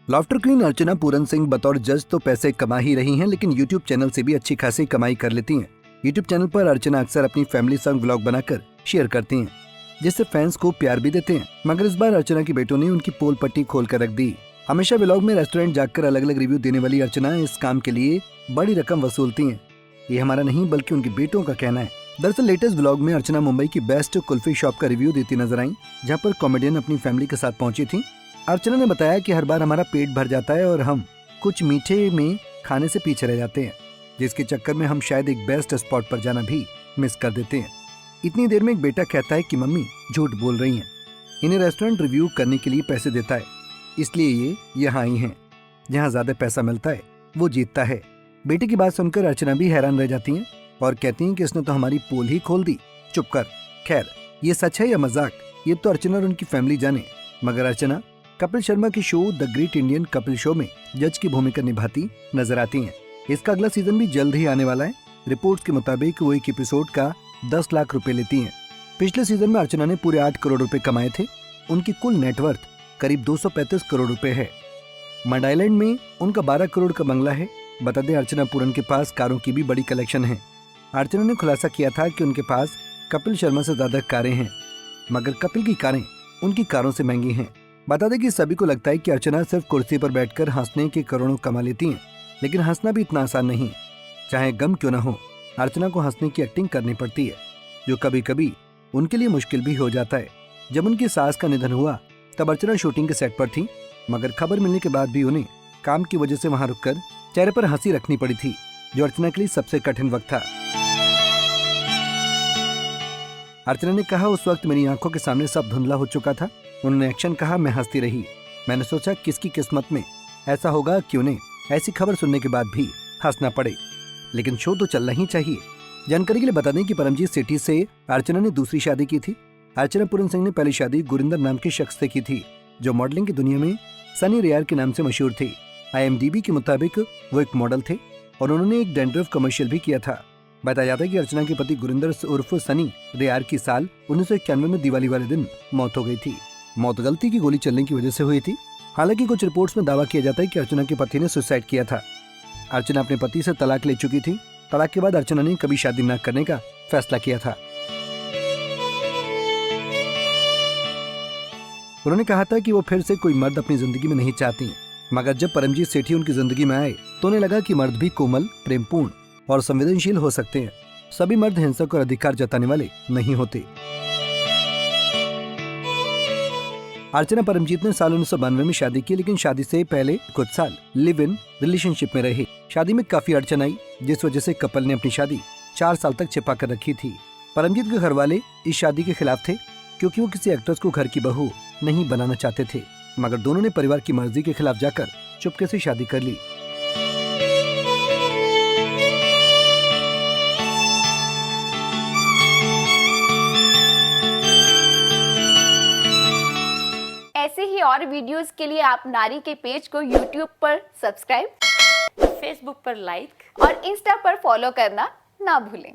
Laughter queen Archana Puran Singh बतौर जज तो पैसे कमा ही रही हैं, लेकिन यूट्यूब चैनल से भी अच्छी खासी कमाई कर लेती हैं। यूट्यूब चैनल पर अर्चना अक्सर अपनी फैमिली सॉन्ग व्लॉग बनाकर शेयर करती हैं, जिससे फैंस को प्यार भी देते हैं। मगर इस बार अर्चना की बेटों ने उनकी पोल पट्टी खोल कर रख दी। हमेशा व्लॉग में रेस्टोरेंट जाकर अलग अलग रिव्यू देने वाली अर्चना इस काम के लिए बड़ी रकम वसूलती हैं। ये हमारा नहीं बल्कि उनके बेटों का कहना है। दरअसल लेटेस्ट व्लॉग में अर्चना मुंबई की बेस्ट कुल्फी शॉप का रिव्यू देती नजर आई, जहाँ पर कॉमेडियन अपनी फैमिली के साथ पहुंची थी। अर्चना ने बताया कि हर बार हमारा पेट भर जाता है और हम कुछ मीठे में खाने से पीछे रह जाते हैं, जिसके चक्कर में हम शायद एक बेस्ट स्पॉट पर जाना भी मिस कर देते हैं। इतनी देर में एक बेटा कहता है कि मम्मी झूठ बोल रही हैं, इन्हें रेस्टोरेंट रिव्यू करने के लिए पैसे देता है, इसलिए ये यहाँ आई हैं। जहाँ ज्यादा पैसा मिलता है वो जीतता है। बेटे की बात सुनकर अर्चना भी हैरान रह जाती हैं और कहती हैं कि इसने तो हमारी पोल ही खोल दी। चुप कर। खैर, ये सच है या मजाक, ये तो अर्चना और उनकी फैमिली जाने। मगर अर्चना कपिल शर्मा के show the great Indian Kapil show में जज की भूमिका निभाती नजर आती हैं। इसका अगला सीजन भी जल्द ही आने वाला है। रिपोर्ट्स के मुताबिक वो एक एपिसोड का 10 लाख रुपए लेती हैं। पिछले सीजन में अर्चना ने पूरे 8 करोड़ रुपए कमाए थे। उनकी कुल नेटवर्थ करीब 235 करोड़ रुपए है। मड आइलैंड में उनका 12 करोड़ का बंगला है। बता दें, अर्चना पूरन के पास कारों की भी बड़ी कलेक्शन है। अर्चना ने खुलासा किया था कि उनके पास कपिल शर्मा से ज्यादा कारें हैं, मगर कपिल की कारें उनकी कारों से महंगी हैं। बता दें कि सभी को लगता है कि अर्चना सिर्फ कुर्सी पर बैठकर हंसने के करोड़ों कमा लेती हैं, लेकिन हंसना भी इतना आसान नहीं। चाहे गम क्यों ना हो, अर्चना को हंसने की एक्टिंग करनी पड़ती है, जो कभी कभी उनके लिए मुश्किल भी हो जाता है। जब उनकी सास का निधन हुआ तब अर्चना शूटिंग के सेट पर थी, मगर खबर मिलने के बाद भी उन्हें काम की वजह से वहां रुककर चेहरे पर हंसी रखनी पड़ी थी, जो अर्चना के लिए सबसे कठिन वक्त था। अर्चना ने कहा, उस वक्त मेरी आंखों के सामने सब धुंधला हो चुका था। उन्होंने एक्शन कहा, मैं हंसती रही। मैंने सोचा किसकी किस्मत में ऐसा होगा कि उन्हें ऐसी खबर सुनने के बाद भी हंसना पड़े, लेकिन शो तो चलना ही चाहिए। जानकारी के लिए बता दें कि परमजीत सेठी से अर्चना ने दूसरी शादी की थी। अर्चना पूरन सिंह ने पहली शादी गुरिंदर नाम के शख्स से की थी, जो मॉडलिंग की दुनिया में सनी रेयर के नाम से मशहूर थे। IMDb के मुताबिक वो एक मॉडल थे और उन्होंने एक डैंड्रफ कमर्शियल भी किया था। बताया जाता है कि अर्चना के पति गुरिंदर उर्फ सनी रेयर की साल 1991 में दिवाली वाले दिन मौत हो गई थी। मौत गलती की गोली चलने की वजह से हुई थी। हालांकि कुछ रिपोर्ट्स में दावा किया जाता है कि अर्चना के पति ने सुसाइड किया था। अर्चना अपने पति से तलाक ले चुकी थी। तलाक के बाद अर्चना ने कभी शादी न करने का फैसला किया था। उन्होंने कहा था कि वो फिर से कोई मर्द अपनी जिंदगी में नहीं चाहती, मगर जब परमजीत सेठी उनकी जिंदगी में आए तो उन्हें लगा कि मर्द भी कोमल, प्रेमपूर्ण और संवेदनशील हो सकते हैं। सभी मर्द हिंसक और अधिकार जताने वाले नहीं होते। अर्चना परमजीत ने साल 1992 में शादी की, लेकिन शादी से पहले कुछ साल लिव इन रिलेशनशिप में रहे। शादी में काफी अड़चन आई, जिस वजह से कपल ने अपनी शादी 4 साल तक छिपा कर रखी थी। परमजीत के घर वाले इस शादी के खिलाफ थे, क्योंकि वो किसी एक्ट्रेस को घर की बहू नहीं बनाना चाहते थे, मगर दोनों ने परिवार की मर्जी के खिलाफ जाकर चुपके से शादी कर ली। ऐसे ही और वीडियोस के लिए आप नारी के पेज को YouTube पर सब्सक्राइब, फेसबुक पर लाइक और इंस्टा पर फॉलो करना ना भूलें।